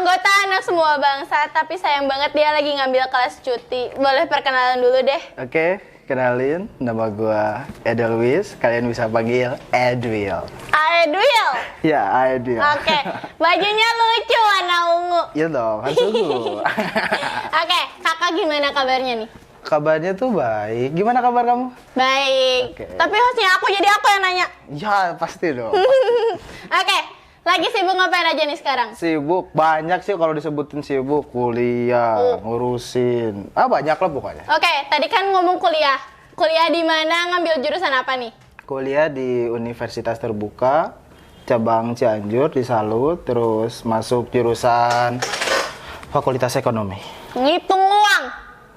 anggota anak semua bangsa, tapi sayang banget dia lagi ngambil kelas cuti. Boleh perkenalan dulu deh. Oke, kenalin, nama gua Edelwis. Kalian bisa panggil Edwil. Edwil? Ya, Edwil. Oke, bajunya lucu, warna ungu. Iya dong, kan sungguh. Oke, kakak gimana kabarnya nih? Kabarnya tuh baik. Gimana kabar kamu? Baik. Oke. Tapi hostnya aku, jadi aku yang nanya. Ya, pasti dong. Oke, lagi sibuk ngapain aja nih sekarang? Sibuk, banyak sih kalau disebutin sibuk. Kuliah, ngurusin. Banyak lah pokoknya. Oke, tadi kan ngomong kuliah. Kuliah di mana, ngambil jurusan apa nih? Kuliah di Universitas Terbuka, cabang Cianjur di Salut, terus masuk jurusan Fakultas Ekonomi. Ngitung uang.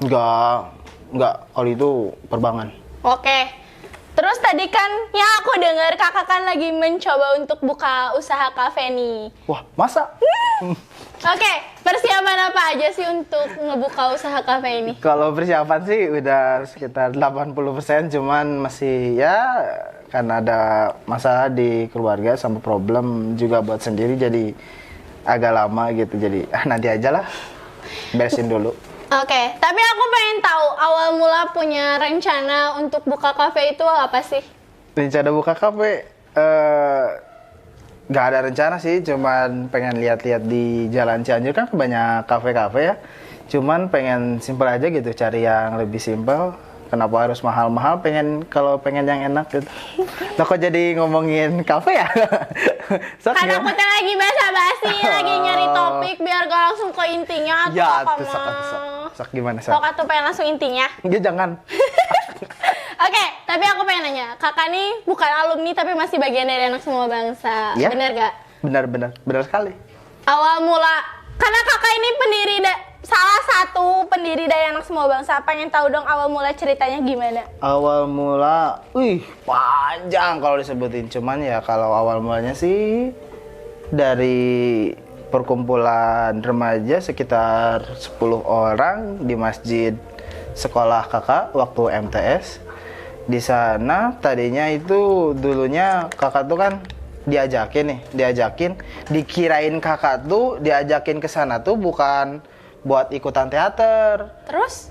Enggak, kalau itu perbankan. Oke. Terus tadi kan yang aku dengar kakak kan lagi mencoba untuk buka usaha kafe nih. Wah, masa? Oke, persiapan apa aja sih untuk ngebuka usaha kafe ini? Kalau persiapan sih udah sekitar 80%, cuman masih ya karena ada masalah di keluarga sama problem juga buat sendiri, jadi agak lama gitu. Jadi nanti aja lah, beresin dulu. Oke, tapi aku pengen tahu awal mula punya rencana untuk buka kafe itu apa sih? Rencana buka kafe, nggak ada rencana sih, cuman pengen lihat-lihat di Jalan Cianjur kan banyak kafe-kafe ya. Cuman pengen simpel aja gitu, cari yang lebih simpel. Kenapa harus mahal-mahal? Kalau pengen yang enak gitu. Nah, kok jadi ngomongin kafe ya? Kan aku tuh lagi basa-basi, lagi nyari topik biar gak langsung ke intinya. Ya, tuh sak gimana sak? Kok tuh pengen langsung intinya? Ya jangan. Oke, tapi aku pengen nanya, kakak nih bukan alumni tapi masih bagian dari anak semua bangsa, Ya? bener gak? Benar sekali. Awal mula, karena kakak ini salah satu pendiri dari anak semua bangsa, pengen tahu dong awal mula ceritanya gimana? Awal mula, panjang kalau disebutin. Cuman ya kalau awal mulanya sih dari perkumpulan remaja sekitar 10 orang di masjid sekolah kakak waktu MTS. Di sana tadinya itu dulunya kakak tuh kan diajakin, dikirain kakak tuh diajakin ke sana tuh bukan buat ikutan teater. Terus?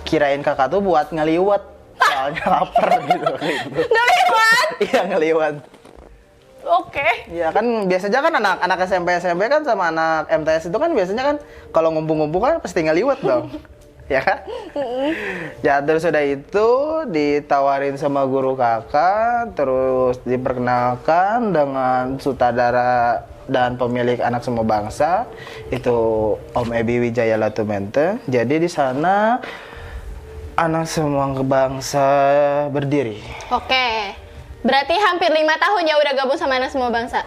Kirain kakak tuh buat ngeliwat, soalnya lapar gitu. Ngeliwat? Iya, ngeliwat. Oke. Iya kan biasanya kan anak SMP kan sama anak MTS itu kan biasanya kan kalau ngumpul-ngumpul kan pasti ngeliwat dong. Ya kan? Ya terus udah itu ditawarin sama guru kakak, terus diperkenalkan dengan sutradara dan pemilik anak semua bangsa, itu Om Ebi Wijaya Latumente. Jadi di sana anak semua bangsa berdiri. Oke. Berarti hampir 5 tahun ya udah gabung sama anak semua bangsa.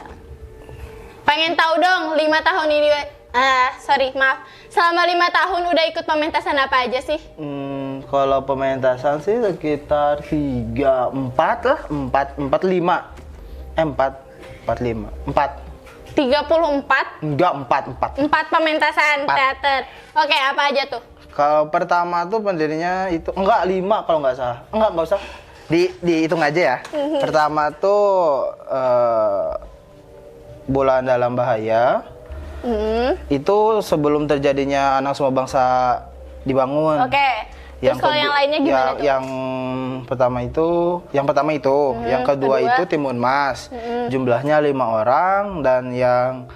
Pengen tahu dong 5 tahun ini selama 5 tahun udah ikut pementasan apa aja sih? Kalau pementasan sih sekitar 3, 4 lah, 4, 34? Enggak, 4. 4 pementasan teater. Oke, apa aja tuh? Kalau pertama tuh pendirinya itu, 5 kalau nggak salah. Nggak usah. Dihitung aja ya. Pertama tuh Bulan Dalam Bahaya. Itu sebelum terjadinya anak semua bangsa dibangun. Oke. Terus kalau yang lainnya gimana tuh? Yang pertama itu, yang kedua itu Timun Mas. Jumlahnya 5 orang, dan yang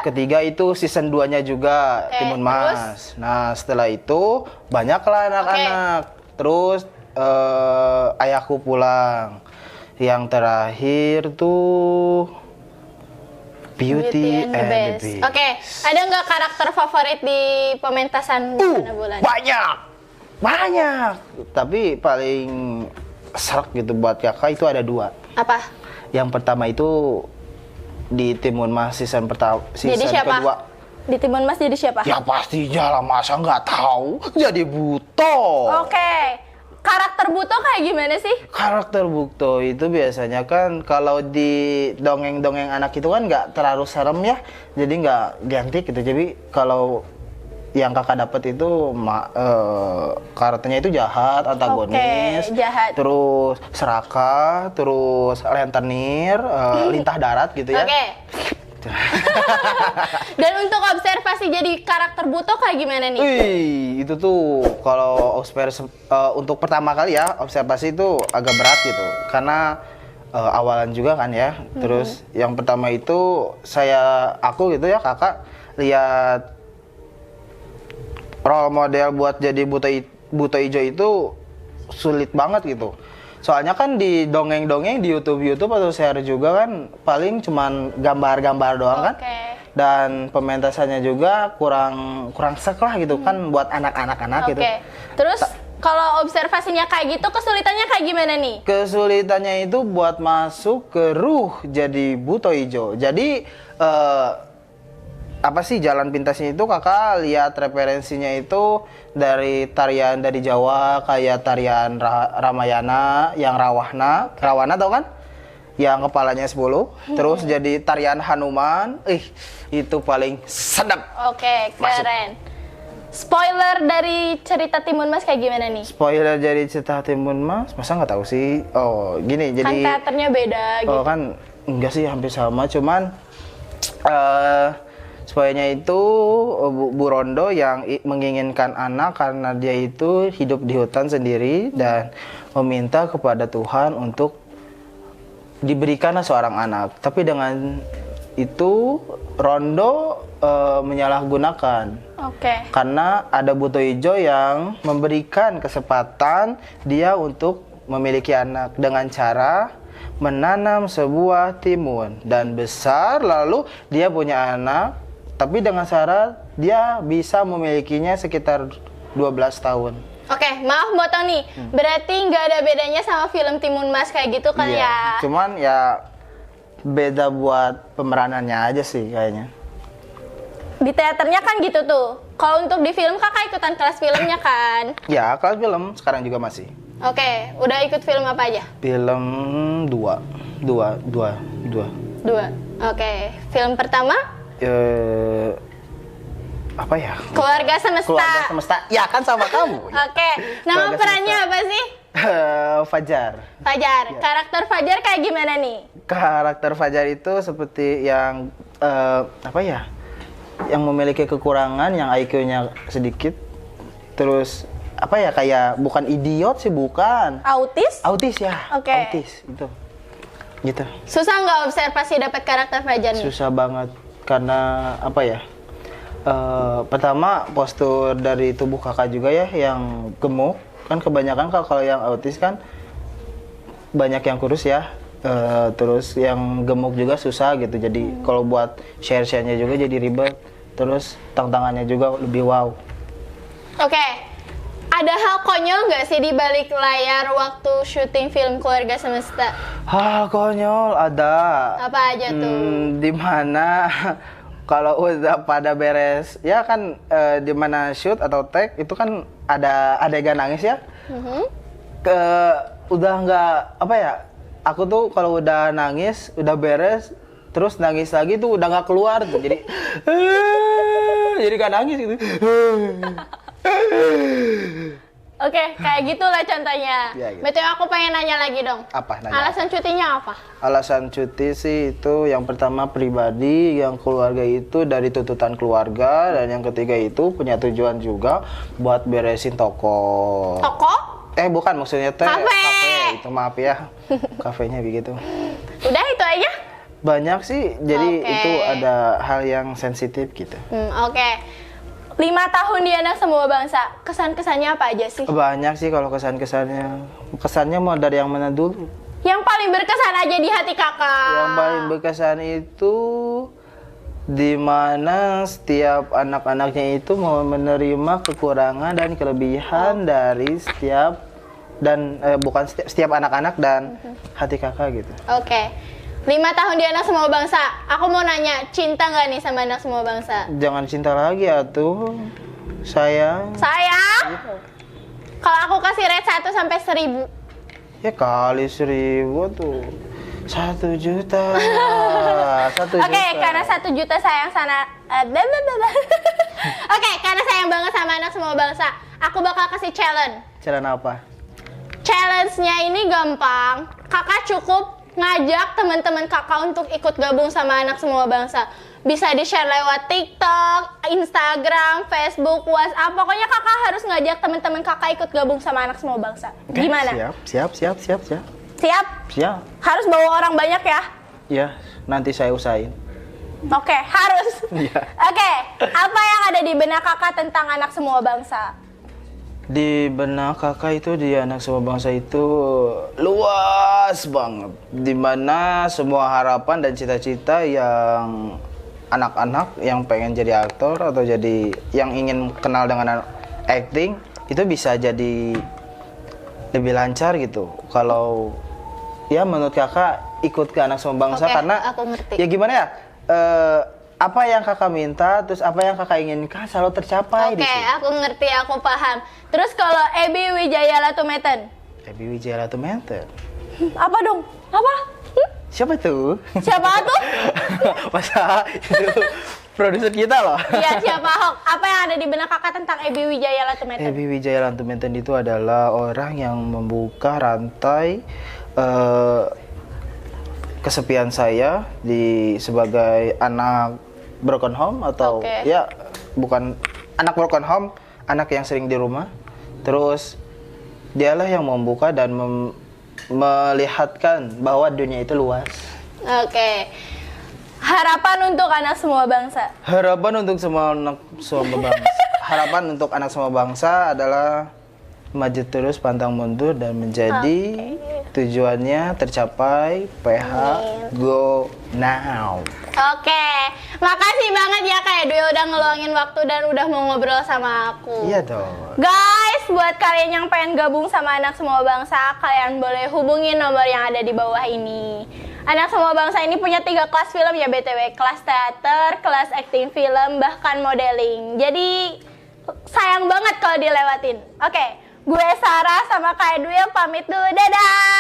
ketiga itu season 2-nya juga Timun Mas. Nah, setelah itu banyaklah anak-anak. Terus Ayahku Pulang. Yang terakhir tuh Beauty and the Beast. Oke, ada nggak karakter favorit di pementasan Bulan? Banyak. Tapi paling serak gitu buat kakak itu ada 2. Apa? Yang pertama itu di Timun Mas season kedua. Di Timun Mas jadi siapa? Ya pastinya lah, masa nggak tahu. Jadi Buto. Oke. Karakter Buto kayak gimana sih? Karakter Buto itu biasanya kan kalau di dongeng-dongeng anak itu kan nggak terlalu serem ya, jadi nggak gantik gitu. Jadi kalau yang kakak dapat itu karakternya itu jahat, antagonis, jahat. Terus serakah, terus rentenir, lintah darat gitu ya. Dan untuk observasi jadi karakter Buto kayak gimana nih? Wih, itu tuh kalau untuk pertama kali ya observasi itu agak berat gitu, karena awalan juga kan ya. Terus yang pertama itu aku gitu ya kakak lihat role model buat jadi Buto Ijo itu sulit banget gitu. Soalnya kan di dongeng-dongeng di YouTube atau share juga kan paling cuman gambar-gambar doang kan. Dan pementasannya juga kurang sek lah gitu kan buat anak-anak gitu. Terus kalau observasinya kayak gitu kesulitannya kayak gimana nih? Kesulitannya itu buat masuk ke jadi Buto Ijo. Jadi apa sih jalan pintasnya itu kakak lihat referensinya itu dari tarian dari Jawa kayak tarian Ramayana yang Rawana tau kan? Yang kepalanya 10, terus jadi tarian Hanuman, itu paling sedap. Oke, keren. Spoiler dari cerita Timun Mas kayak gimana nih? Spoiler dari cerita Timun Mas, masa nggak tahu sih? Oh, gini kan jadi. Kan teaternya beda gitu. Oh kan, enggak sih hampir sama, cuman spoilernya itu Bu Rondo yang menginginkan anak karena dia itu hidup di hutan sendiri dan meminta kepada Tuhan untuk diberikanlah seorang anak. Tapi dengan itu Rondo menyalahgunakan. Karena ada Buto Ijo yang memberikan kesempatan dia untuk memiliki anak dengan cara menanam sebuah timun dan besar, lalu dia punya anak, tapi dengan syarat dia bisa memilikinya sekitar 12 tahun. Oke, maaf potong nih. Berarti nggak ada bedanya sama film Timun Mas kayak gitu kan ya? Cuman ya beda buat pemeranannya aja sih kayaknya. Di teaternya kan gitu tuh. Kalau untuk di film kakak ikutan kelas filmnya kan? Ya, kelas film sekarang juga masih. Oke, udah ikut film apa aja? Film dua. Oke, film pertama? Apa ya? Keluarga Semesta. Ya kan sama kamu. Oke, nama perannya apa sih? Fajar. Ya. Karakter Fajar kayak gimana nih? Karakter Fajar itu seperti yang apa ya? Yang memiliki kekurangan, yang IQ-nya sedikit. Terus apa ya, kayak bukan idiot sih, bukan. Autis ya. Autis itu. Gitu. Susah nggak observasi dapat karakter Fajar nih? Susah banget karena apa ya? Pertama postur dari tubuh kakak juga ya yang gemuk. Kan kebanyakan kalau yang autis kan banyak yang kurus ya. Terus yang gemuk juga susah gitu. Jadi kalau buat share-nya juga jadi ribet. Terus tantangannya juga lebih wow. Oke. Ada hal konyol nggak sih di balik layar waktu syuting film Keluarga Semesta? Konyol ada. Apa aja tuh? Dimana kalau udah pada beres, ya kan di mana shoot atau take itu kan ada adegan nangis ya. Udah nggak apa ya? Aku tuh kalau udah nangis, udah beres, terus nangis lagi tuh udah nggak keluar tuh. Jadi gak nangis gitu. Oke, kayak gitulah contohnya. Ya, gitu. Betul, aku pengen nanya lagi dong. Apa? Nanya. Alasan cutinya apa? Alasan cuti sih itu yang pertama pribadi, yang keluarga itu dari tuntutan keluarga, dan yang ketiga itu punya tujuan juga buat beresin toko. Toko? Bukan, maksudnya kafe. Itu maaf ya. Kafenya begitu. Udah itu aja? Banyak sih, jadi itu ada hal yang sensitif gitu. Oke. 5 tahun di Anak Semua Bangsa, kesan-kesannya apa aja sih? Banyak sih kalau kesan-kesannya. Kesannya mau dari yang mana dulu? Yang paling berkesan aja di hati kakak. Yang paling berkesan itu di mana setiap anak-anaknya itu mau menerima kekurangan dan kelebihan dari setiap anak-anak dan hati kakak gitu. Oke. 5 tahun di Anak Semua Bangsa, aku mau nanya, cinta nggak nih sama Anak Semua Bangsa? Jangan cinta lagi atuh, sayang. Sayang? Kalau aku kasih rate 1 sampai 1000. Ya kali 1000 tuh 1 juta. 1 juta. Oke, karena 1 juta sayang sana. Oke, karena sayang banget sama Anak Semua Bangsa, aku bakal kasih challenge. Challenge apa? Challenge-nya ini gampang. Kakak cukup ngajak teman-teman kakak untuk ikut gabung sama Anak Semua Bangsa. Bisa di-share lewat TikTok, Instagram, Facebook, WhatsApp. Pokoknya kakak harus ngajak teman-teman kakak ikut gabung sama Anak Semua Bangsa. Oke, Gimana? Siap. Siap? Siap. Harus bawa orang banyak ya? Ya, nanti saya usahain. Oke, harus. Iya. Oke, apa yang ada di benak kakak tentang Anak Semua Bangsa? Di benak kakak itu di Anak Semua Bangsa itu luas banget. Dimana semua harapan dan cita-cita yang anak-anak yang pengen jadi aktor atau jadi yang ingin kenal dengan acting itu bisa jadi lebih lancar gitu. Kalau ya menurut kakak ikut ke Anak Semua Bangsa Oke, karena aku ngerti. ya gimana ya? Apa yang kakak minta, terus apa yang kakak inginkan selalu tercapai di Oke, situ. aku ngerti, aku paham. Terus kalau Ebi Wijaya Latumeten? Ebi Wijaya Latumeten. Apa dong? Apa? Siapa tuh? Siapa tuh? Masa itu produser kita loh. Iya, siapa Hok? Apa yang ada di benak kakak tentang Ebi Wijaya Latumeten? Ebi Wijaya Latumeten itu adalah orang yang membuka rantai kesepian saya sebagai anak broken home atau Oke. ya bukan anak broken home, anak yang sering di rumah. Terus dialah yang membuka dan melihatkan bahwa dunia itu luas. Oke. Harapan untuk Anak Semua Bangsa? Harapan untuk semua anak semua bangsa. Harapan untuk anak semua bangsa adalah maju terus pantang mundur dan menjadi tujuannya tercapai. PH go now. Oke. Makasih banget ya Kak Edwi udah ngeluangin waktu dan udah mau ngobrol sama aku. Iya dong. Guys, buat kalian yang pengen gabung sama Anak Semua Bangsa, kalian boleh hubungi nomor yang ada di bawah ini. Anak Semua Bangsa ini punya 3 kelas film ya BTW. Kelas teater, kelas acting film, bahkan modeling. Jadi sayang banget kalau dilewatin. Oke, gue Sarah sama Kak Edwi yang pamit dulu. Dadah!